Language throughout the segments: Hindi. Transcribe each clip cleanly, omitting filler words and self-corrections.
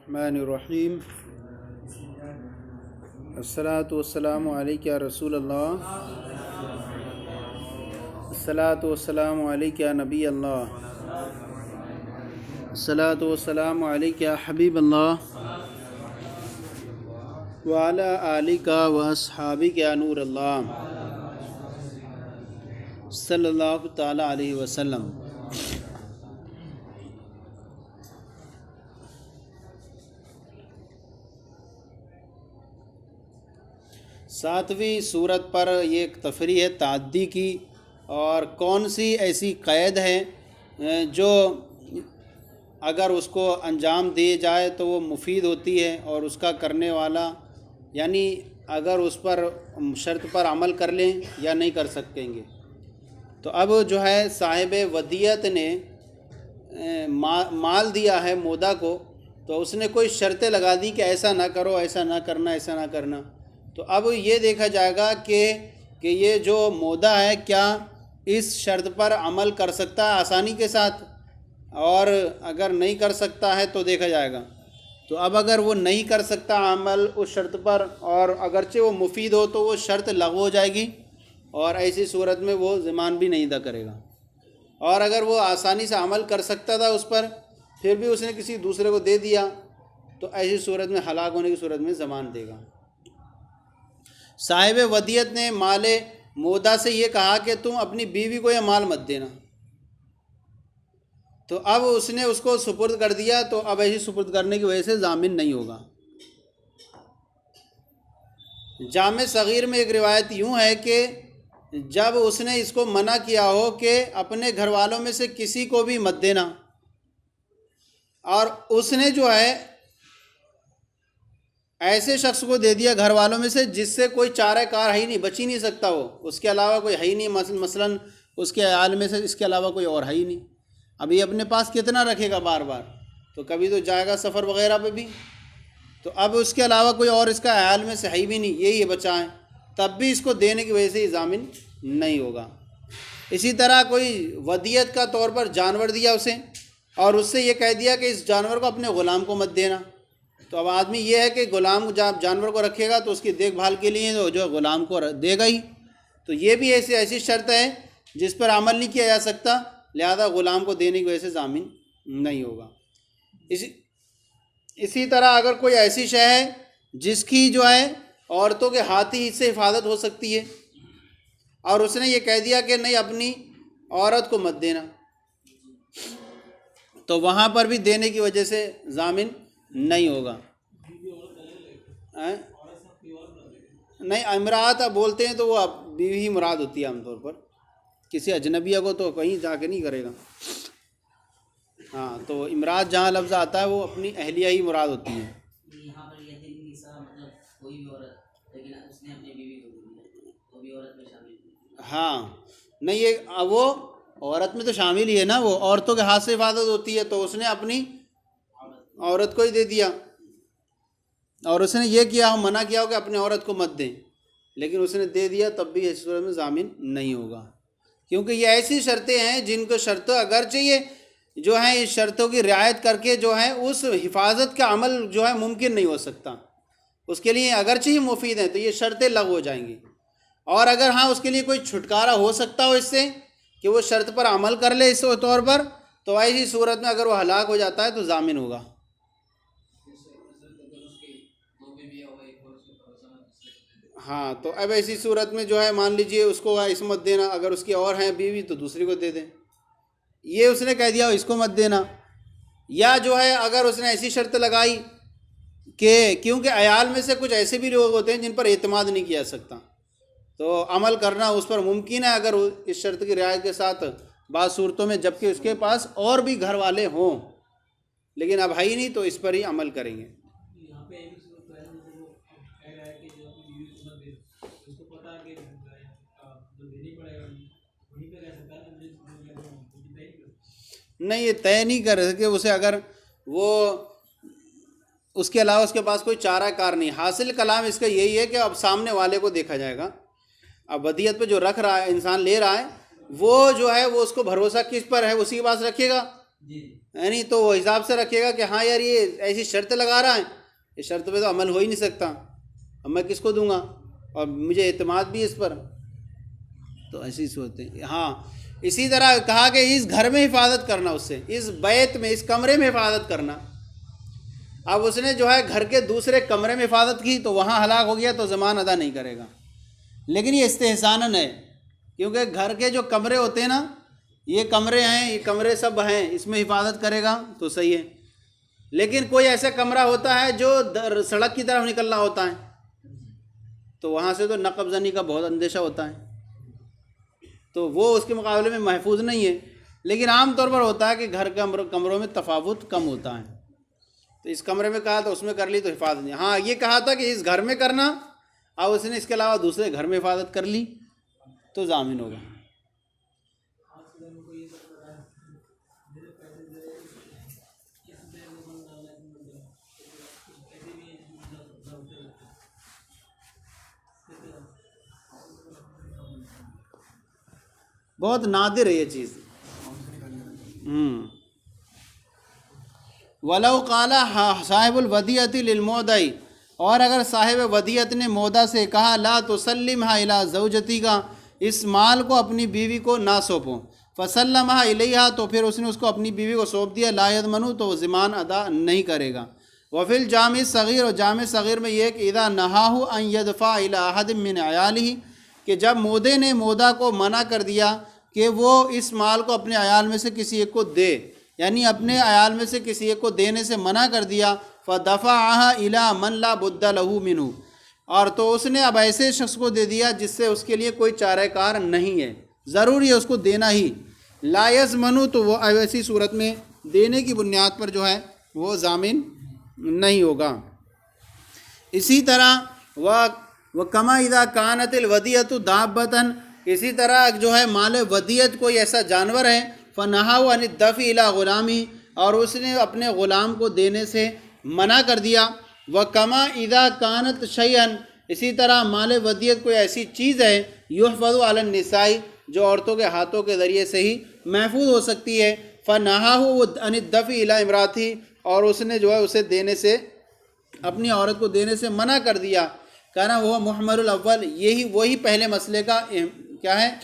बिस्मिल्लाहिर्रहमानिर्रहीम। अस्सलातु वस्सलामु अलैका या रसूलल्लाह, अस्सलातु वस्सलामु अलैका या नबी अल्लाह, अस्सलातु वस्सलामु अलैका या हबीब अल्लाह व अला आलिका व अस्हाबिका या नूर अल्लाह सल्लल्लाहु तआला अलैहि वसल्लम। सातवीं सूरत पर ये एक तफरी है ताद्दी की, और कौन सी ऐसी क़ैद है जो अगर उसको अंजाम दिए जाए तो वो मुफीद होती है, और उसका करने वाला यानी अगर उस पर शर्त पर अमल कर लें या नहीं कर सकेंगे। तो अब जो है साहिब वदियत ने माल दिया है मोदा को, तो उसने कोई शर्तें लगा दी कि ऐसा ना करो, ऐसा ना करना, ऐसा ना करना। तो अब ये देखा जाएगा कि ये जो मोदा है क्या इस शर्त पर अमल कर सकता है आसानी के साथ, और अगर नहीं कर सकता है तो देखा जाएगा। तो अब अगर वो नहीं कर सकता अमल उस शर्त पर, और अगरचे वो मुफीद हो, तो वो शर्त लागू हो जाएगी, और ऐसी सूरत में वो ज़मान भी नहीं अदा करेगा। और अगर वो आसानी से अमल कर सकता था उस पर, फिर भी उसने किसी दूसरे को दे दिया, तो ऐसी सूरत में हलाक होने की सूरत में ज़मान देगा। साहिब वदियत ने माले मोदा से ये कहा कि तुम अपनी बीवी को यह माल मत देना। तो अब उसने उसको सुपुर्द कर दिया, तो अब ऐसी सुपुर्द करने की वजह से जामिन नहीं होगा। जामे सगीर में एक रिवायत यूँ है कि जब उसने इसको मना किया हो कि अपने घर वालों में से किसी को भी मत देना, और उसने जो है ऐसे शख्स को दे दिया घर वालों में से जिससे कोई चारा कार है ही नहीं, बच ही नहीं सकता, वो उसके अलावा कोई है ही नहीं, मसलन उसके आल में से इसके अलावा कोई और है ही नहीं। अभी अपने पास कितना रखेगा बार बार, तो कभी तो जाएगा सफ़र वगैरह पे भी, तो अब उसके अलावा कोई और इसका आल में से है भी नहीं, यही बचा है, तब भी इसको देने की वजह से जामिन नहीं होगा। इसी तरह कोई वदियत का तौर पर जानवर दिया उसे, और उससे ये कह दिया कि इस जानवर को अपने ग़ुलाम को मत देना। तो अब आदमी ये है कि ग़ुलाम जब जानवर को रखेगा तो उसकी देखभाल के लिए तो जो ग़ुलाम को देगा ही, तो ये भी ऐसी शर्त है जिस पर अमल नहीं किया जा सकता, लिहाजा ग़ुलाम को देने की वजह से जामिन नहीं होगा। इसी तरह अगर कोई ऐसी शय है जिसकी जो है औरतों के हाथ ही इससे हिफाजत हो सकती है, और उसने ये कह दिया कि नहीं अपनी औरत को मत देना, तो वहाँ पर भी देने की वजह से जामिन नहीं होगा। नहीं, इमरात अब बोलते हैं तो वो बीवी ही मुराद होती है आमतौर पर, किसी अजनबिया को तो कहीं जाके नहीं करेगा। हाँ, तो इमरात जहाँ लफ्ज़ आता है वो अपनी अहलिया ही मुराद होती है। यहाँ पर यह मतलब कोई भी औरत, लेकिन उसने अपनी बीवी को दिया, तो भी औरत में शामिल। हाँ, नहीं ये वो औरत में तो शामिल ही है ना, वो औरतों के हाथ से हिफाजत होती है, तो उसने अपनी औरत को ही दे दिया, और उसने ये किया हो, मना किया हो कि अपनी औरत को मत दें, लेकिन उसने दे दिया, तब भी इस सूरत में जामिन नहीं होगा, क्योंकि ये ऐसी शर्तें हैं जिनको शर्तें अगर चाहिए जो है इस शर्तों की रियायत करके जो है उस हिफाजत का अमल जो है मुमकिन नहीं हो सकता, उसके लिए अगर चाहिए मुफीद हैं तो ये शर्तें लागू हो जाएंगी। और अगर हाँ उसके लिए कोई छुटकारा हो सकता हो इससे कि वो शर्त पर अमल कर ले इस तौर पर, तो ऐसी सूरत में अगर वो हलाक हो जाता है तो जामिन होगा। हाँ, तो अब ऐसी सूरत में जो है मान लीजिए उसको इसको मत देना, अगर उसकी और हैं बीवी तो दूसरी को दे दें, ये उसने कह दिया इसको मत देना। या जो है अगर उसने ऐसी शर्त लगाई कि क्योंकि अयाल में से कुछ ऐसे भी लोग होते हैं जिन पर एतमाद नहीं किया जा सकता, तो अमल करना उस पर मुमकिन है अगर इस शर्त की रियायत के साथ बाद सूरतों में, जबकि उसके पास और भी घर वाले हों, लेकिन अब है ही नहीं, तो इस पर ही अमल करेंगे। नहीं, ये तय नहीं कर सके उसे, अगर वो उसके अलावा उसके पास कोई चारा कार नहीं। हासिल कलाम इसका यही है कि अब सामने वाले को देखा जाएगा, अब वदियत पे जो रख रहा है इंसान ले रहा है, वो जो है वो उसको भरोसा किस पर है, उसी के पास रखेगा। है नहीं, तो वो हिसाब से रखेगा कि हाँ यार ये ऐसी शर्त लगा रहा है, ये शर्त पे तो अमल हो ही नहीं सकता, अब मैं किसको दूंगा, और मुझे एतमाद भी इस पर। तो ऐसी सोचते। हाँ, इसी तरह कहा कि इस घर में हिफाजत करना, उससे इस बैत में, इस कमरे में हिफाजत करना। अब उसने जो है घर के दूसरे कमरे में हिफाजत की तो वहाँ हलाक हो गया तो ज़मान अदा नहीं करेगा, लेकिन ये इस्तेहसानन है, क्योंकि घर के जो कमरे होते हैं ना, ये कमरे हैं, ये कमरे सब हैं, इसमें हिफाजत करेगा तो सही है। लेकिन कोई ऐसा कमरा होता है जो सड़क की तरफ निकलना होता है, तो वहाँ से तो नक़ब ज़नी का बहुत अंदेशा होता है, तो वो उसके मुकाबले में महफूज नहीं है। लेकिन आम तौर पर होता है कि घर के कमरों में तफावत कम होता है, तो इस कमरे में कहा तो उसमें कर ली तो हिफाजत नहीं। हाँ, ये कहा था कि इस घर में करना, और उसने इसके अलावा दूसरे घर में हिफाजत कर ली तो जामिन होगा। बहुत नादिर है ये चीज़। वलौ काला साहिबुल वदियति लिल मोदई, और अगर साहिब वदियत ने मोदा से कहा ला तुसल्लिमहा इला ज़ौजती का, इस माल को अपनी बीवी को ना सौंपो, फसल्लमहा इलैहा, तो फिर उसने उसको अपनी बीवी को सौंप दिया, ला यदमनु, तो वो ज़िमान अदा नहीं करेगा। वफिल जाम सग़ीर, और जाम सग़ीर में यह कि इदा नहाहु अन यदफ़ा इला अहद मिन अयालिही, कि जब मोदे ने मोदा को मना कर दिया कि वो इस माल को अपने अयाल में से किसी एक को दे, यानी अपने अयाल में से किसी एक को देने से मना कर दिया, फ़दफ़अहा इला मन ला बुद्दा लहू मिनहु, और तो उसने अब ऐसे शख्स को दे दिया जिससे उसके लिए कोई चाराकार नहीं है, ज़रूरी है उसको देना ही। ला यज़मनु, तो वो ऐसी सूरत में देने की बुनियाद पर जो है वो जामिन नहीं होगा। इसी तरह वह कमा इदा कानतिल वदियतु दाब्बतन, इसी तरह जो है माल वदियत कोई ऐसा जानवर है, फ़नहाउ अन दफ़ी इला ग़ुलामी, और उसने अपने ग़ुलाम को देने से मना कर दिया। व कमा इदा कानत शयअन, इसी तरह माल वदियत कोई ऐसी चीज़ है युहफ़ज़ु अलन निसाई, जो औरतों के हाथों के ज़रिए से ही महफूज हो सकती है। फ़नहाउ अन दफ़ी इला इमराती, और उसने जो है उसे देने से, अपनी औरत को देने से मना कर दिया। कहना वह मुहम्मरुल अव्वल, यही वही पहले मसले का क्या है,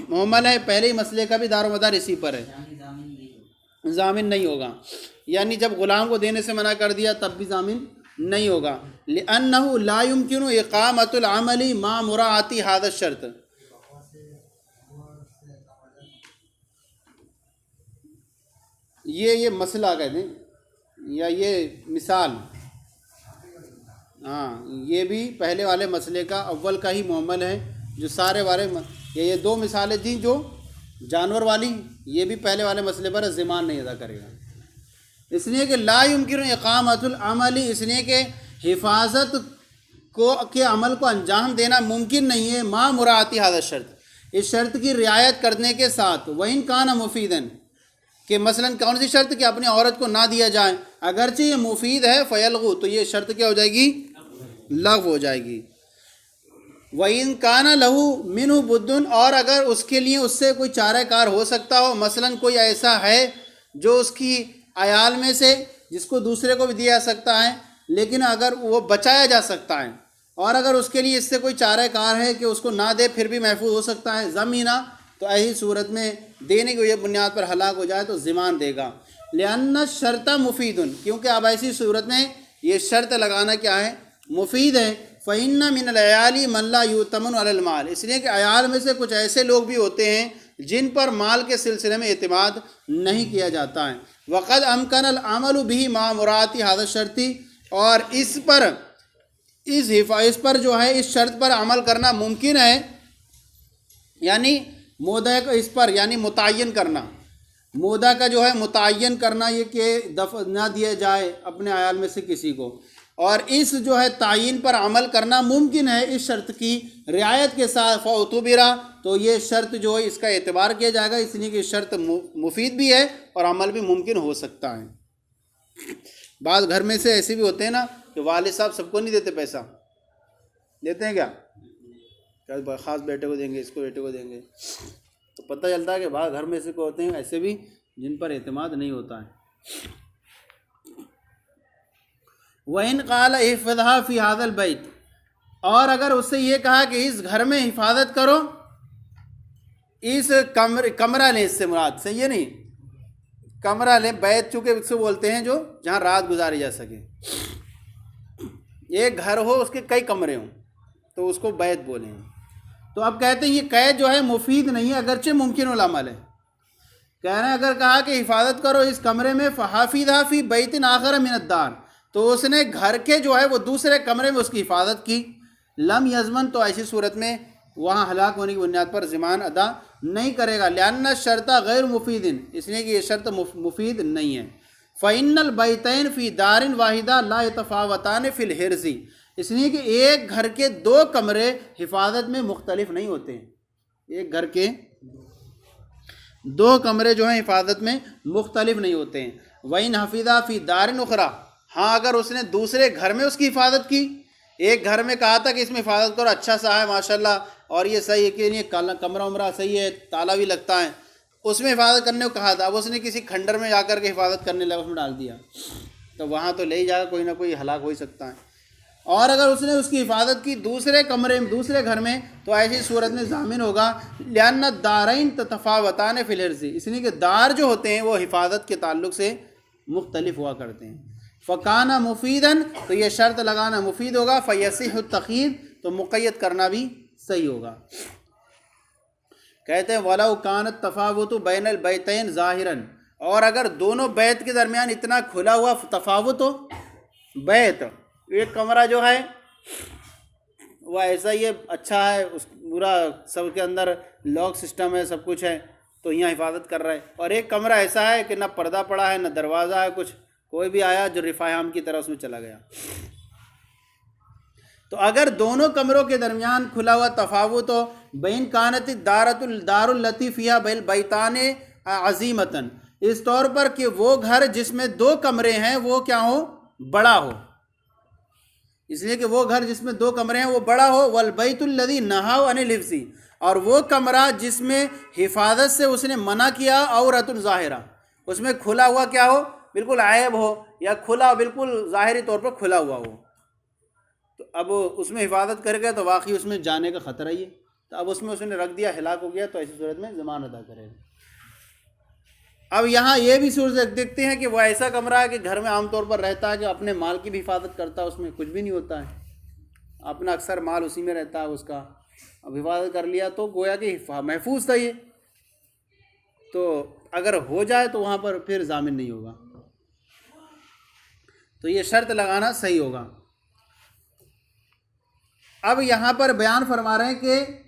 मुहम्मल है, पहले ही मसले का भी दारोमदार इसी पर है, जामिन नहीं होगा। यानी जब ग़ुलाम को देने से मना कर दिया तब भी जामिन नहीं होगा। लिअन्नहु ला युमकिनु इक़ामतुल अमली मा मुराअती हाज़ा शर्त, ये मसला कहते हैं, या ये मिसाल, हाँ, ये भी पहले वाले मसले का अव्वल का ही मुअम्मल है, जो सारे वाले ये दो मिसालें थी जो जानवर वाली, ये भी पहले वाले मसले पर ज़िमान नहीं अदा करेगा, इसलिए कि ला युमकिनु इक़ामतुल अमली, इसलिए कि हिफाजत को के अमल को अंजाम देना मुमकिन नहीं है मा मुराअती हाज़ा शर्त, इस शर्त की रियायत करने के साथ। वइन काना मुफीदन, कि मसलन कौन सी शर्त, कि अपनी औरत को ना दिया जाए, अगरचे ये मुफीद है फ़यलगु, तो ये शर्त क्या हो जाएगी, लग़्व हो जाएगी। वइन काना लहू मिनहु बुद्दुन, और अगर उसके लिए उससे कोई चाराकार हो सकता हो, मसलन कोई ऐसा है जो उसकी अयाल में से जिसको दूसरे को भी दिया जा सकता है, लेकिन अगर वो बचाया जा सकता है, और अगर उसके लिए इससे कोई चाराकार है कि उसको ना दे फिर भी महफूज हो सकता है ज़मीना, तो ऐसी सूरत में देने की बुनियाद पर हलाक हो जाए तो ज़िमान देगा। लिअन्ना शर्ता मुफीदुन, क्योंकि अब ऐसी सूरत में ये शर्त लगाना क्या है, मुफीद है। फ़इन्ना मिनल अयाली मन ला युतमनु अलल माल, इसलिए कि अयाल में से कुछ ऐसे लोग भी होते हैं जिन पर माल के सिलसिले में एतमाद नहीं किया जाता है। वक़द अमकनल अमलु बिही मा मुराअती हाज़ा शर्ती, और इस पर जो है इस शर्त पर अमल करना मुमकिन है, यानी मोदा का इस पर यानी मुतय्यन करना, मोदा का जो है मुतय्यन करना, ये कि दफ़ ना दिया जाए अपने अयाल में से किसी को, और इस जो है तायीन पर अमल करना मुमकिन है इस शर्त की रियायत के साथ। फ़उतुबिरा, तो ये शर्त जो है इसका एतबार किया जाएगा, इसलिए कि शर्त मुफीद भी है और अमल भी मुमकिन हो सकता है। बाद घर में से ऐसे भी होते हैं ना कि वालिद साहब सबको नहीं देते पैसा, देते हैं क्या, ख़ास बेटे को देंगे, इसको बेटे को देंगे, तो पता चलता है कि बाद घर में से को होते हैं ऐसे भी जिन पर एतमाद नहीं होता है। वइन क़ाल इहफ़ज़हा फ़ी हाज़ल बैत, और अगर उससे ये कहा कि इस घर में हिफाजत करो, इस कमरा लें, इससे मुराद से ये नहीं, कमरा लें, बैत चूँकि इससे बोलते हैं जो जहाँ रात गुजारी जा सके। एक घर हो उसके कई कमरे हों तो उसको बैत बोलें। तो अब कहते हैं ये कैद जो है मुफीद नहीं है, अगरचे मुमकिनुल अमल है। कह रहे हैं अगर कहा कि हिफाजत करो इस कमरे में, फ़हाफ़िज़हा फ़ी बैतिन आख़र मिन अद्दार, तो उसने घर के जो है वो दूसरे कमरे में उसकी हिफाजत की, लम यज़मन, तो ऐसी सूरत में वहाँ हलाक होने की बुनियाद पर ज़िमान अदा नहीं करेगा। लिअन्ना शर्ता गैर मुफीदिन, इसलिए कि ये शर्त मुफीद नहीं है। फ़इन्नल बैतैन फ़ी दारिन वाहिदा ला यतफ़ावतान फ़िल हिर्ज़ी, इसलिए कि एक घर के दो कमरे हिफाजत में मुख्तलिफ नहीं होते हैं। एक घर के दो कमरे जो हैं हिफाजत में मुख्तलिफ नहीं होते हैं। वइन हफीज़ा फ़ी दारिन उखरा, हाँ अगर उसने दूसरे घर में उसकी हिफाजत की, एक घर में कहा था कि इसमें हिफाजत करो, अच्छा सा है माशाल्लाह, और ये सही है कि नहीं, कमरा उमरा सही है, ताला भी लगता है, उसमें हिफाजत करने को कहा था। अब उसने किसी खंडर में जाकर के हिफाजत करने लगा, उसमें डाल दिया, तो वहाँ तो ले ही जाएगा, कोई ना कोई हलाक हो ही सकता है। और अगर उसने उसकी हिफाजत की दूसरे कमरे में, दूसरे घर में, तो ऐसी सूरत में ज़ामिन होगा। लिअन्ना दारैन ततफ़ावतान फ़िल हिर्ज़ी, इसलिए कि दार जो होते हैं वो हिफाजत के ताल्लुक़ से मुख्तलिफ हुआ करते हैं। फ़काना मुफीदन, तो ये शर्त लगाना मुफीद होगा। फ़यसिहु तक़यीद, तो मुक़य्यद करना भी सही होगा। कहते हैं वलौ कानत तफ़ावुतु बैनल बैतैन ज़ाहिरन, और अगर दोनों बैत के दरमियान इतना खुला हुआ तफ़ावुत हो, बैत एक कमरा जो है वह ऐसा ही है, अच्छा है, उस पूरा सब के अंदर लॉक सिस्टम है, सब कुछ है, तो यहाँ हिफाजत कर रहा है, और एक कमरा ऐसा है कि ना पर्दा पड़ा है, ना दरवाज़ा है, कुछ कोई भी आया जो रिफ़ायाम की तरह उसमें चला गया। तो अगर दोनों कमरों के दरमियान खुला हुआ तफावुत हो, बैन कानत दारुल लतीफ़िया बैल बैतान अज़ीमतन, इस तौर पर कि वो घर जिसमें दो कमरे हैं वो क्या हो, बड़ा हो, इसलिए कि वो घर जिसमें दो कमरे हैं वो बड़ा हो। वल बैतुल लज़ी नहाउ अनिल हिफ्ज़ी, और वो कमरा जिसमें हिफाजत से उसने मना किया, औरतुन ज़ाहिरा, उसमें खुला हुआ क्या हो, बिल्कुल आयब हो, या खुला बिल्कुल ज़ाहिरी तौर पर खुला हुआ हो, तो अब उसमें हिफाजत कर गया तो वाकई उसमें जाने का ख़तरा ही है। तो अब उसमें उसने रख दिया, हिलाक हो गया, तो ऐसी सूरत में ज़मान अदा करेगा। अब यहाँ ये भी सूरत देखते हैं कि वह ऐसा कमरा है कि घर में आमतौर पर रहता है कि अपने माल की भी हिफाजत करता है, उसमें कुछ भी नहीं होता है, अपना अक्सर माल उसी में रहता है उसका। अब हिफाजत कर लिया तो गोया कि महफूज था ये, तो अगर हो जाए तो वहाँ पर फिर ज़ामिन नहीं होगा, तो ये शर्त लगाना सही होगा। अब यहाँ पर बयान फरमा रहे हैं कि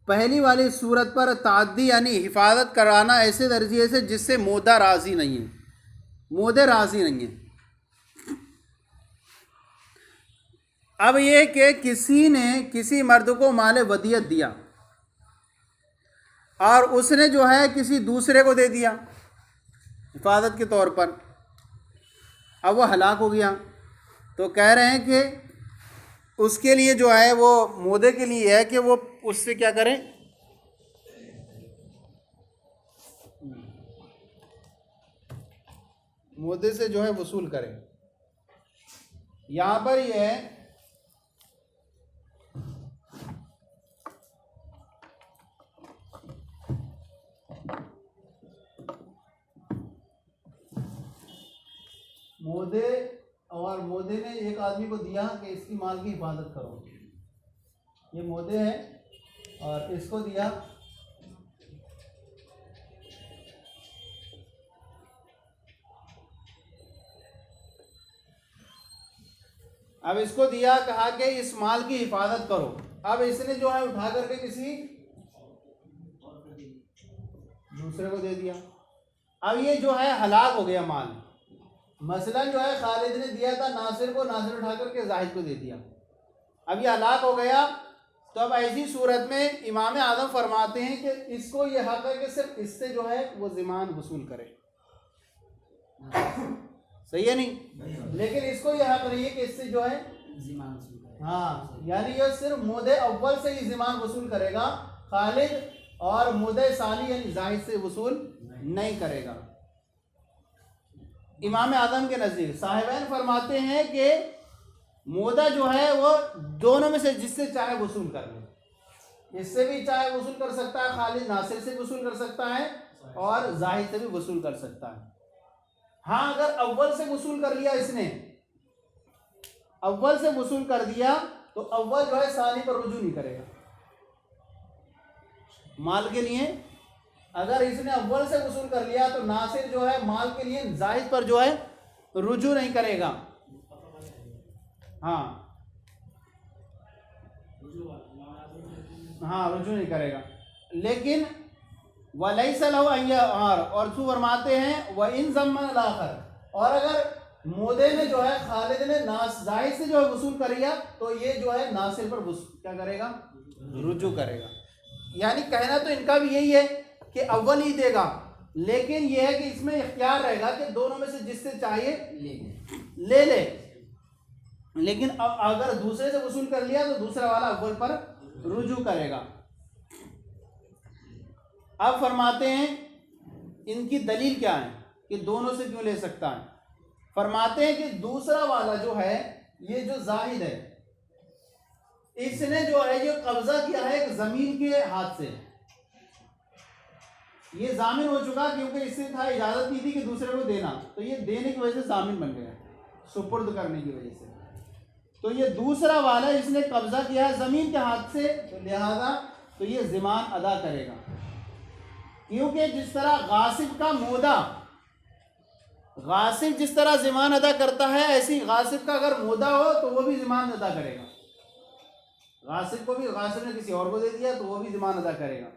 पहली वाली सूरत पर ताद्दी यानी हिफाजत कराना ऐसे दर्जे से जिससे मोदा राज़ी नहीं है, मोदे राज़ी नहीं है। अब ये कि किसी ने किसी मर्द को माल वदियत दिया और उसने जो है किसी दूसरे को दे दिया हिफाजत के तौर पर, अब वो हलाक हो गया, तो कह रहे हैं कि उसके लिए जो है वो मोदे के लिए है कि वो उससे क्या करें, मोदे से जो है वसूल करें। यहाँ पर ये है मोदे, और मोदे ने एक आदमी को दिया कि इसकी माल की हिफाजत करो, ये मोदे है, और इसको दिया, अब इसको दिया, कहा कि इस माल की हिफाजत करो। अब इसने जो है उठा करके किसी दूसरे को दे दिया। अब ये जो है हलाक हो गया माल, मसलन जो है खालिद ने दिया था नासिर को, नासिर उठा करके जाहिद को दे दिया, अब ये हलाक हो गया। तो अब ऐसी सूरत में इमाम आज़म फरमाते हैं कि इसको ये हक है कि सिर्फ इससे जो है वो ज़िमान वसूल करे, सही है नहीं, लेकिन इसको ये हक नहीं है कि इससे जो है ज़िमान वसूल करे। हाँ, यानी ये सिर्फ मुद्दे अव्वल से ही ज़िमान वसूल करेगा, खालिद, और मुद्दे सानी यानी जाहिद से वसूल नहीं करेगा। इमाम आजम के नज़दीक साहिबैन फरमाते हैं कि मोदा जो है वो दोनों में से जिससे चाहे वसूल कर ले, इससे भी चाहे वसूल कर सकता है, खालिद नासिर से वसूल कर सकता है और जाहिद से भी वसूल कर सकता है। हाँ, अगर अव्वल से वसूल कर लिया, इसने अव्वल से वसूल कर दिया तो अव्वल जो है सानी पर रुजू नहीं करेगा। माल के लिए अगर इसने अव्वल से वसूल कर लिया तो नासिर जो है माल के लिए जाहिद पर जो है रुजू नहीं करेगा। हाँ हाँ, रुजू नहीं करेगा। लेकिन वलैसा लहू अय्यार, और सू फरमाते हैं व इन ज़म्मन आखर, और अगर मोदे ने जो है खालिद ने जाहिद से जो है वसूल कर लिया तो ये जो है नासिर पर क्या करेगा, रुजू करेगा। यानी कहना तो इनका भी यही है कि अव्वल ही देगा, लेकिन यह है कि इसमें इख्तियार रहेगा कि दोनों में से जिससे चाहिए ले ले। लेकिन अब अगर दूसरे से वसूल कर लिया तो दूसरा वाला अव्वल पर रुजू करेगा। अब फरमाते हैं इनकी दलील क्या है कि दोनों से क्यों ले सकता है। फरमाते हैं कि दूसरा वाला जो है, ये जो जाहिद है, इसने जो है ये कब्जा किया है एक जमीन के हाथ से, ये जामिन हो चुका क्योंकि इससे था इजाजत की थी कि दूसरे को देना, तो ये देने की वजह से जामिन बन गया, सुपुर्द करने की वजह से। तो ये दूसरा वाला इसने कब्जा किया है जमीन के हाथ से, तो लिहाजा तो ये ज़िमान अदा करेगा। क्योंकि जिस तरह गासिब का मोदा, गासिब जिस तरह ज़िमान अदा करता है, ऐसी गासिब का अगर मोदा हो तो वो भी ज़िमान अदा करेगा। गासिब को भी गासिब ने किसी और को दे दिया तो वो भी ज़िमान अदा करेगा।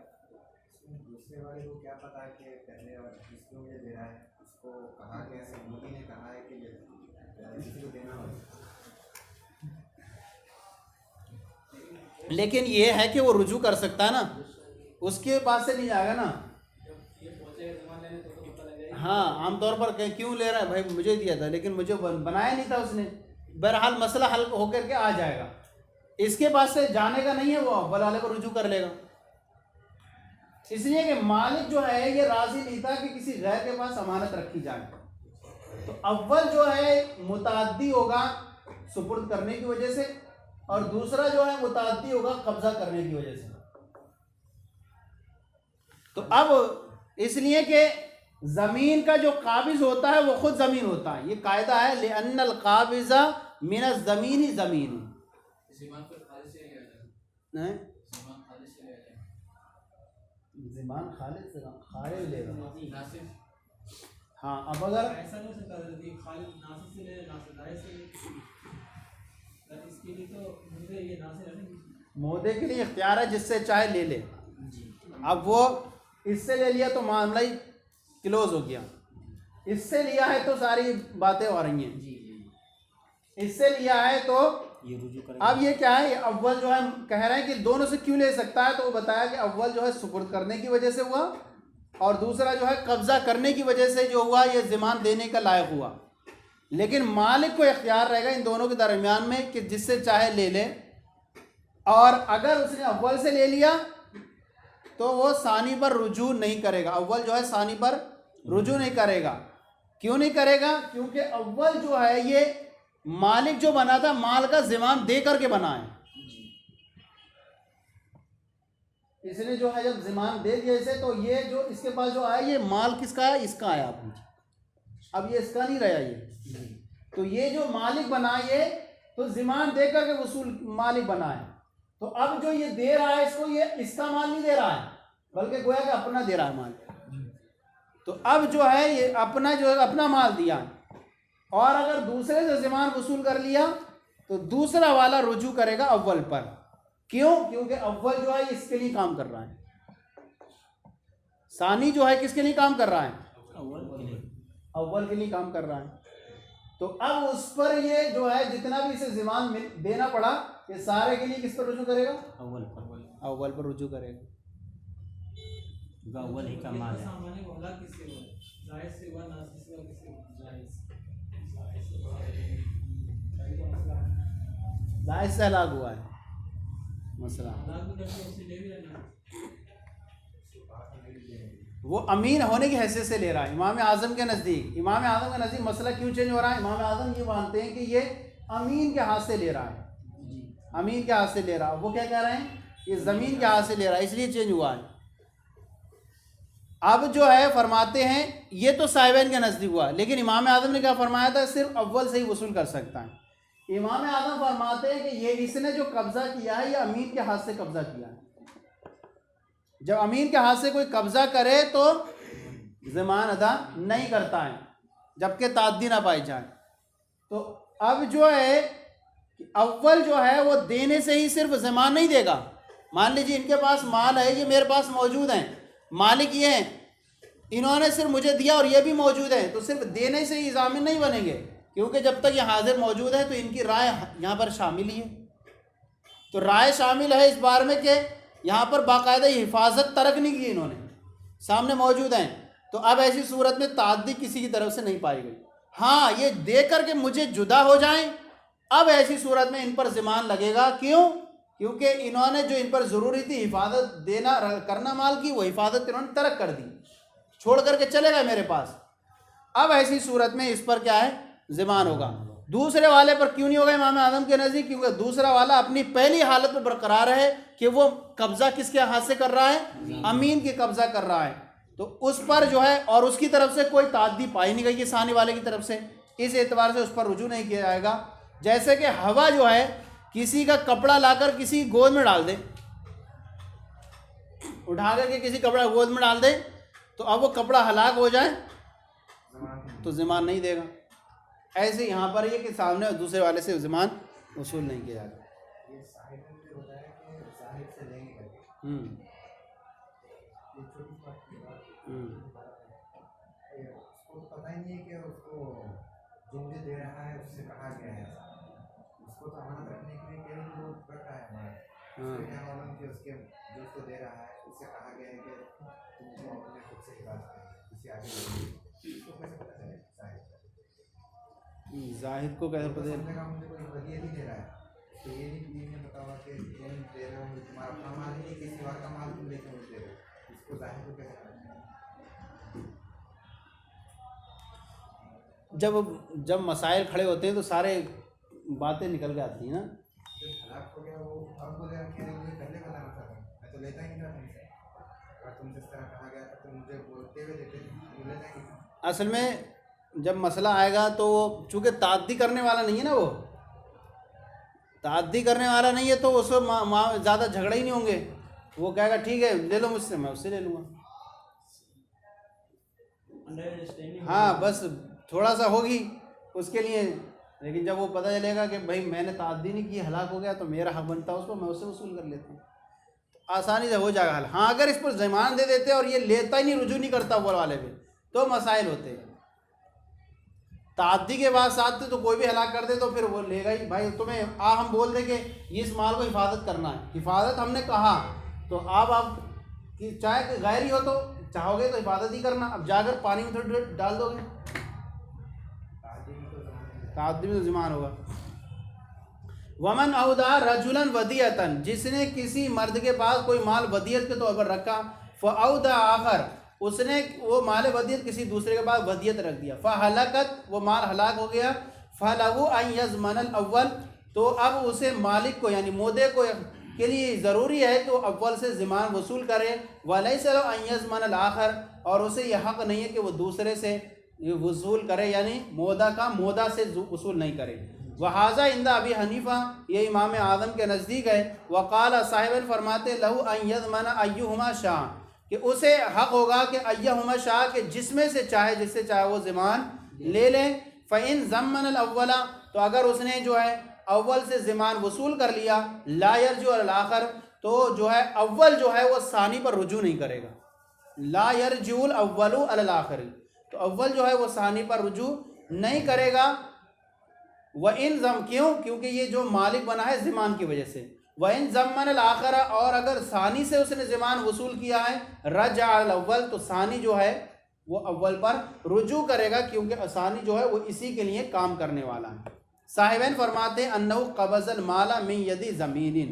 दूसरे वाले को क्या पता कि पहले और जिसको ये दे रहा है उसको कहा गया है, मोदी ने कहा है कि किसी को देना हो। लेकिन ये है कि वो रुजू कर सकता है ना, उसके पास से नहीं जाएगा ना। हाँ, आमतौर पर क्यों ले रहा है भाई, मुझे दिया था लेकिन मुझे बनाया नहीं था उसने। बहरहाल मसला हल होकर के आ जाएगा, इसके पास से जाने का नहीं है, वो अव्वल वाले को रुजू कर लेगा। इसलिए कि मालिक जो है ये राजी नहीं था कि किसी गैर के पास अमानत रखी जाए, तो अव्वल जो है मुताद्दी होगा सुपुर्द करने की वजह से, और दूसरा जो है मुताद्दी होगा कब्जा करने की वजह से। तो अब इसलिए कि जमीन का जो काबिज होता है वो खुद जमीन होता है, ये कायदा है लिअन्नल काबिज़ा मिनज़ ज़मीनी ज़मीन। ज़िमान खालिद से खालिद लेगा। हाँ, अब अगर ऐसा नहीं हो सकता खालिद नासिर से ले, नासिर जाहिद से ले, इसके लिए तो मुझे ये नासिर है ना, मोदे के लिए इख्तियार है, जिससे चाहे ले ले। अब वो इससे ले लिया तो मामला ही क्लोज हो गया, इससे लिया है तो सारी बातें हो रही हैं, इससे लिया है तो ये रुजू करेगा। अब ये क्या है, ये अव्वल जो है कह रहे हैं कि दोनों से क्यों ले सकता है, तो वो बताया कि अव्वल जो है सुपुर्द करने की वजह से हुआ, और दूसरा जो है कब्जा करने की वजह से जो हुआ ये ज़िमान देने का लायक हुआ। लेकिन मालिक को इख्तियार रहेगा इन दोनों के दरमियान में कि जिससे चाहे ले ले, और अगर उसने अव्वल से ले लिया तो वो सानी पर रुजू नहीं करेगा। अव्वल जो है सानी पर रुजू नहीं करेगा। क्यों नहीं करेगा? क्योंकि अव्वल जो है ये मालिक जो बना था माल का ज़िमान दे करके बना है, इसने जो है जब ज़िमान दे दिया इसे, तो ये जो इसके पास जो आया ये माल किसका है, इसका आया। अब ये इसका नहीं रहा ये, तो ये जो मालिक बना ये तो ज़िमान दे करके वसूल मालिक बना है। तो अब जो ये दे रहा है इसको, ये इसका माल नहीं दे रहा है बल्कि गोया कि अपना दे रहा है माल। तो अब जो है ये अपना जो है अपना माल दिया, और अगर दूसरे से ज़िमान वसूल कर लिया तो दूसरा वाला रुजू करेगा अव्वल पर। क्यों? क्योंकि अव्वल जो है इसके लिए काम कर रहा है, सानी जो है किसके लिए काम कर रहा है, अव्वल के लिए काम कर रहा है। तो अब उस पर ये जो है जितना भी इसे ज़िमान देना पड़ा, ये सारे के लिए किस पर रुजू करेगा, अव्वल पर रुजू करेगा। अव्वल ही का माल है। सामान्य को हलाक किससे हुआ, जाहिद से हुआ, नासिर से हुआ, किससे हुआ, जाहिद से जाहिद से हलाक हुआ है मसला। हलाक भी करके उसे ले भी लेना। वो अमीन होने की हैसियत से ले रहा है इमाम आज़म के नज़दीक। इमाम आज़म के नज़दीक मसला क्यों चेंज हो रहा है? इमाम आज़म ये मानते हैं कि ये अमीन के हाथ से ले रहा है, अमीन के हाथ से ले रहा है। वो क्या कह रहे हैं? ये ज़मीन के हाथ से ले रहा है, इसलिए चेंज हुआ है। अब जो है फरमाते हैं ये तो साहिबैन के नज़दीक हुआ, लेकिन इमाम आज़म ने क्या फरमाया था? सिर्फ अव्वल से ही वसूल कर सकता है। इमाम आज़म फरमाते हैं कि ये इसने जो कब्ज़ा किया है ये अमीन के हाथ से कब्ज़ा किया है। जब अमीन के हाथ से कोई कब्ज़ा करे तो ज़मान अदा नहीं करता है जबकि ताद्दी ना पाई जाए। तो अब जो है अव्वल जो है वो देने से ही सिर्फ ज़मान नहीं देगा। मान लीजिए इनके पास माल है, ये मेरे पास मौजूद हैं, मालिक ये हैं, इन्होंने सिर्फ मुझे दिया और ये भी मौजूद है, तो सिर्फ देने से ही ज़ामिन नहीं बनेंगे, क्योंकि जब तक ये हाजिर मौजूद है तो इनकी राय यहाँ पर शामिल ही है। तो राय शामिल है इस बारे में कि यहाँ पर बाकायदा हिफाजत तरक नहीं की इन्होंने, सामने मौजूद हैं। तो अब ऐसी सूरत में ताद्दी किसी की तरफ से नहीं पाई गई। हाँ, ये दे करके मुझे जुदा हो जाएं, अब ऐसी सूरत में इन पर ज़मान लगेगा। क्यों? क्योंकि इन्होंने जो इन पर ज़रूरी थी हिफाजत देना करना माल की, वो हिफाजत इन्होंने तरक कर दी, छोड़ करके चले गए मेरे पास। अब ऐसी सूरत में इस पर क्या है? ज़मान होगा। दूसरे वाले पर क्यों नहीं होगा इमाम आज़म के नज़दीक? क्योंकि दूसरा वाला अपनी पहली हालत में बरकरार है कि वो कब्ज़ा किसके हाथ से कर रहा है? अमीन के कब्ज़ा कर रहा है। तो उस पर जो है, और उसकी तरफ से कोई ताद्दी पाई नहीं गई सानी वाले की तरफ से, इस एतबार से उस पर रुजू नहीं किया जाएगा। जैसे कि हवा जो है किसी का कपड़ा लाकर किसी गोद में डाल दे, उठा करके किसी कपड़ा गोद में डाल दे, तो अब वो कपड़ा हलाक हो जाए तो ज़मान नहीं देगा। ऐसे यहाँ पर ये कि सामने दूसरे वाले से ज़मान वसूल नहीं किया जाएगा। ये साहिब ने बताया कि साहिब से लेंगे करके, ये छोटी बात की बात, उसको पता ही नहीं है कि उसको जो मुझे दे रहा है उससे कहा गया है, उसको तो अमानत रखने के लिए केवल वो रखा है हमारा, उसको क्या मालूम कि उसके जो उसको दे रहा है उससे कहा गया है कि तुमको अपने खुद से इबादत करनी, किसी आगे उसको कैसे पता चले? जाहिद को कैसे पता? मुझे कोई वलीयत ही दे रहा है, तो ये नहीं पता हुआ कि तुम दे रहे हो तुम्हारा अपना माल नहीं, किसी और का माल तुम लेके मुझे दे रहे हो, इसको जाहिद को कैसे पता? जब मसाइल खड़े होते हैं तो सारे बातें निकल के आती हैं ना। आपको क्या वो अब बोले कि मुझे पहले बताना था, मैं तो लेता ही नहीं था तुमसे, अगर तुमसे इस तरह कहा गया तो मुझे बोलते हुए देते ले जाएंगे। असल में जब मसला आएगा तो चूँकि ताद्दी करने वाला नहीं है ना, वो ताद्दी करने वाला नहीं है तो उसको ज़्यादा झगड़ा ही नहीं होंगे। वो कहेगा ठीक है ले लो मुझसे, मैं उससे ले लूँगा। हाँ, बस थोड़ा सा होगी उसके लिए, लेकिन जब वो पता चलेगा कि भाई मैंने ताद्दी नहीं की, हलाक हो गया, तो मेरा हक बनता है उसको, मैं उससे वसूल कर लेता हूँ, तो आसानी से हो जाएगा हल। हाँ, अगर इस पर ज़मान दे देते और ये लेता ही नहीं, रुजू नहीं करता वो वाले पे, तो मसाइल होते हैं। ताद्दी के बाद साथ तो कोई भी हलाक कर दे तो फिर वो लेगा ही। भाई तुम्हें हम बोल दें कि इस माल को हिफाजत करना है, हिफाजत हमने कहा, तो आप कि चाहे गैर ही हो तो चाहोगे तो हिफाजत ही करना। अब जाकर पानी में थोड़ी डाल दोगे, ताद्दी में तो ज़मान होगा। वमन औदा रजुलन वदियतन, जिसने किसी मर्द के पास कोई माल वदियत के तौर पर रखा, फ़औदा आखर, उसने वो माल वदियत किसी दूसरे के पास वदियत रख दिया, फ़हलकत, वो माल हलाक हो गया, फ़लहु अन यज़मनल अव्वल, तो अब उसे मालिक को यानी मोदे को के लिए ज़रूरी है तो अव्वल से ज़मान वसूल करे, वलैसा लहु अन यज़मनल आखर, और उसे यह हक़ नहीं है कि वो दूसरे से वसूल करे, यानी मोदा से वसूल नहीं करे। वहाज़ा इंदा अबी हनीफ़ा, ये इमाम आज़म के नज़दीक है। वक़ाल साहिबन फरमाते लहु अन यज़मन अय्युहुमा शाह, कि उसे हक़ होगा कि अय्युहुमा शाह के जिसमें से चाहे, जिससे चाहे वो ज़मान ले लें। फ़इन ज़म्मनल अव्वला, तो अगर उसने जो है अव्वल से ज़मान वसूल कर लिया, ला यरजु अल आखर, तो जो है अव्वल जो है वो सानी पर रुजू नहीं करेगा। ला यरजुल अव्वलु अल आखिर, तो अव्वल जो है वो सानी पर रुजू नहीं करेगा। व इन ज़म, क्यों? क्योंकि ये जो मालिक बना है ज़मान की वजह से। व इन ज़म्मन अल आखिर, और अगर सानी से उसने ज़मान वसूल किया है, रजा अल अव्वल, तो सानी जो है वो अव्वल पर रुजू करेगा, क्योंकि सानी जो है वो इसी के लिए काम करने वाला है। साहिबैन फरमाते हैं अन्नहु क़बज़ल माला मिन यदि ज़मीनिन,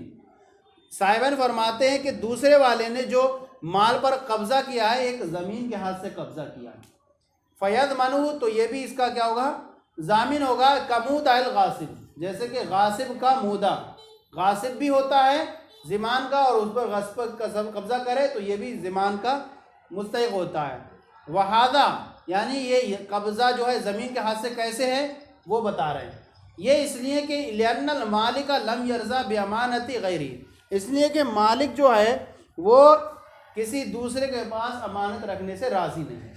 साहिबैन फरमाते हैं कि दूसरे वाले ने जो माल पर कब्जा किया है, एक ज़मीन के हाथ से कब्जा किया है, फ़यद मनू, तो ये भी इसका क्या होगा, जामिन होगा। कमूद अल गासिब, जैसे कि गासिब का मूदा, गासिब भी होता है ज़िमान का, और उस पर गस्ब का कब्जा करे तो ये भी ज़िमान का मुस्तहिक होता है। वहादा यानी ये कब्ज़ा जो है ज़मीन के हाथ से कैसे है वो बता रहे हैं। ये इसलिए कि लिअन्नल मालिक लम यर्ज़ा बिअमानति गैरी, इसलिए कि मालिक जो है वो किसी दूसरे के पास अमानत रखने से राज़ी नहीं है,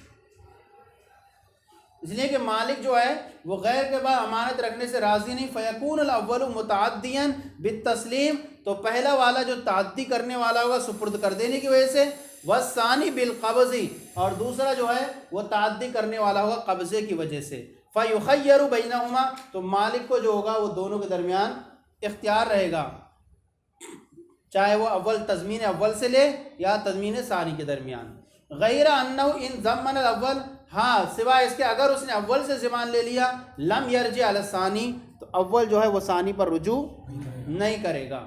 इसलिए कि मालिक जो है वो गैर के पास अमानत रखने से राज़ी नहीं। फ़यकून अल-अव्वलु मुतअद्दियन बित्तस्लीम, तो पहला वाला जो ताद्दी करने वाला होगा सुपुर्द कर देने की वजह से, वस्सानी बिलक़ब्ज़ी, और दूसरा जो है वो ताद्दी करने वाला होगा कब्ज़े की वजह से। फ़युख़य्यरु बैनहुमा, तो मालिक को जो होगा वो दोनों के दरमियान इख्तियार रहेगा, चाहे वो अव्वल तज़मीन अव्वल से ले या तज़मीन सानी के दरमियान। गैरा अन्नहु इन ज़म्मन अव्वल, हाँ सिवाय इसके अगर उसने अव्वल से ज़मान ले लिया, लम यरजी अला सानी, तो अव्वल जो है वो सानी पर रुजू नहीं करेगा।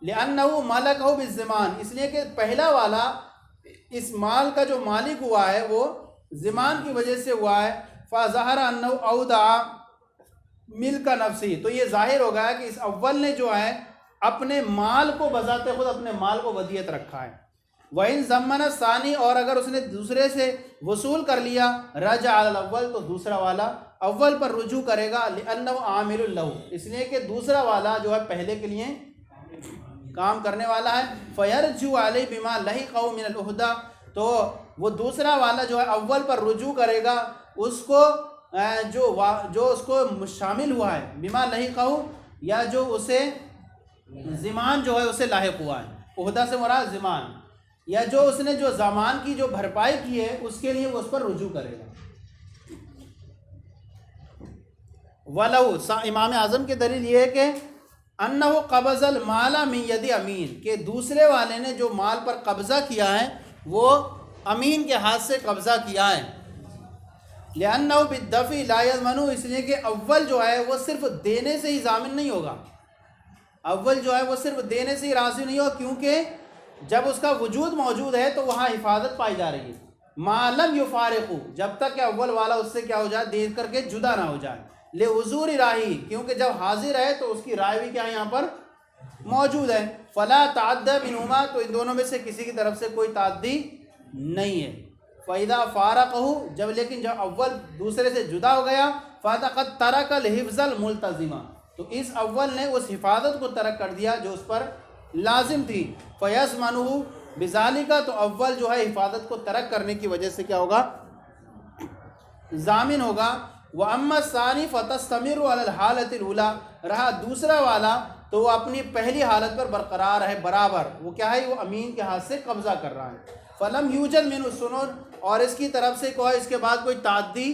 लिअन्नहु मलकहु बिज़्ज़मान, इसलिए कि पहला वाला इस माल का जो मालिक हुआ है वो ज़मान की वजह से हुआ है। फ़ज़हर अन्नहु औदा मिल्क नफ्सी, तो ये ज़ाहिर हो गया कि इस अव्वल ने जो है अपने माल को बजाते खुद अपने माल को वदियत रखा है। वइन ज़म्मन सानी, और अगर उसने दूसरे से वसूल कर लिया, रजा अल अव्वल, तो दूसरा वाला अव्वल पर रुजू करेगा। लिअन्नहु आमिलुन लहू, इसलिए कि दूसरा वाला जो है पहले के लिए काम करने वाला है। फ़यरजू अलैहि बिमा लहिक़हु मिनल उहदा, तो वो दूसरा वाला जो है अव्वल पर रुजू करेगा उसको जो उसको शामिल हुआ है, बिमा लहिक़हु, या जो उसे ज़िमान जो है उसे लाहिक़ हुआ है, उहदा से मुराद ज़िमान, या जो उसने जो ज़मान की जो भरपाई की है उसके लिए वो उस पर रुजू करेगा। वलहु, इमाम आज़म की दलील ये है कि अन्नहु क़बज़ल माला मिन यदि अमीन, के दूसरे वाले ने जो माल पर कब्ज़ा किया है वो अमीन के हाथ से कब्ज़ा किया है। लिअन्नहु बिद्दफ़ी ला यज़मनु, इसलिए कि अव्वल जो है वो सिर्फ देने से ही ज़ामिन नहीं होगा, अव्वल जो है वो सिर्फ देने से ही राज़ी नहीं होगा, क्योंकि जब उसका वजूद मौजूद है तो वहाँ हिफाजत पाई जा रही है। मालम युफ़ारिक़ु, जब तक कि अव्वल वाला उससे क्या हो जाए, देख करके जुदा ना हो जाए। ले हुज़ूर राही, क्योंकि जब हाजिर है तो उसकी राय भी क्या यहाँ पर मौजूद है। फ़ला ताअद्दा मिनहुमा, तो इन दोनों में से किसी की तरफ से कोई ताअद्दी नहीं है। फ़इज़ा फ़ारक़हु, जब अव्वल दूसरे से जुदा हो गया, फ़क़द तरकल हिफ़्ज़ल मुल्तज़िमा, तो इस अव्वल ने उस हिफाजत को तरक कर दिया जो उस पर लाजिम थी। फ़यज़मनुहु बिज़ालिका, तो अव्वल जो है हिफाजत को तरक करने की वजह से क्या होगा, ज़ामिन होगा। व अम्मा सानी फ़तस्तमिरु अलल हालतिल उला, रहा दूसरा वाला तो वो अपनी पहली हालत पर बरकरार है बराबर, वो क्या है, वो अमीन के हाथ से कब्ज़ा कर रहा है। फ़लम यूजद मिन सुनून, और इसकी तरफ से कोई इसके बाद कोई ताद्दी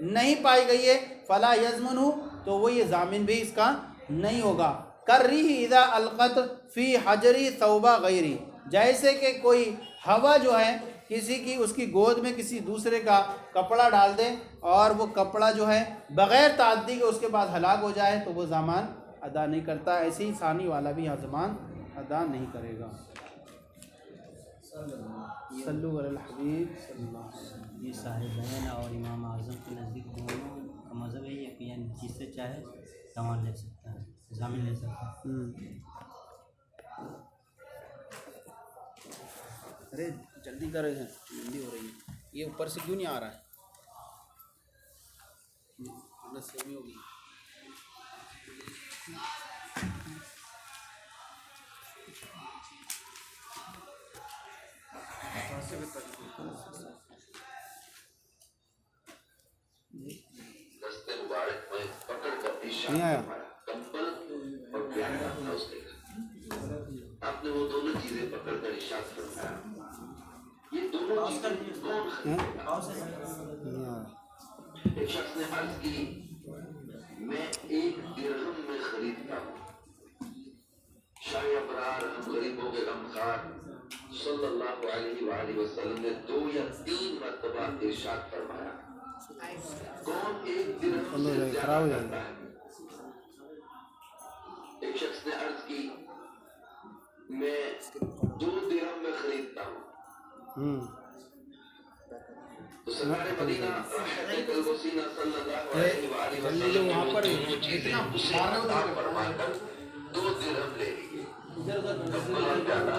नहीं पाई गई है। फ़ला यज़मनु, तो वो ये ज़ामिन भी इसका नहीं होगा। कर रही इज़ा अलक़त फ़ी हजरी तौबा गैरी, जैसे कि कोई हवा जो है किसी की उसकी गोद में किसी दूसरे का कपड़ा डाल दे और वो कपड़ा जो है बग़ैर ताद्दी के उसके बाद हलाक हो जाए तो वो ज़मान अदा नहीं करता। ऐसे ही सानी वाला भी यहाँ ज़मान अदा नहीं करेगा। सल्लु अलल हबीब सल्लल्लाहु अलैहि वसल्लम। ये साहिबैन और इमाम आज़म के नज़दीक दोनों का मज़हब है कि यानी जिससे चाहे सामान ले सकता है, ज़मीन ले सकता है। अरे जल्दी कर रहे हैं, जल्दी हो रही है, ये ऊपर से क्यों नहीं आ रहा है, सेमी होगी। नहीं आया, आपने वो दोनों चीजें पकड़ कर इशारा फरमाया, ये दोनों चीजें कौन खरीदेगा? एक शख्स ने अर्ज की, मैं एक दिरहम में खरीदता हूँ। शाह अबरार हम गरीबों के गमखार सल्लल्लाहु अलैहि वसल्लम ने 2 या 3 मरतबा इरशाद फरमाया, कौन एक दिरहम से ज़्यादा करता है? एक शख्स ने अर्ज की, मैं 2 दिरहम में खरीदता हूँ। तो सरकार मदीना रहमतुल वसीना सल्लल्लाहु अलैहि वसल्लम वहां पर इतना फरमाकर 2 दिरहम ले लिए। इधर उधर कब मलाल जाता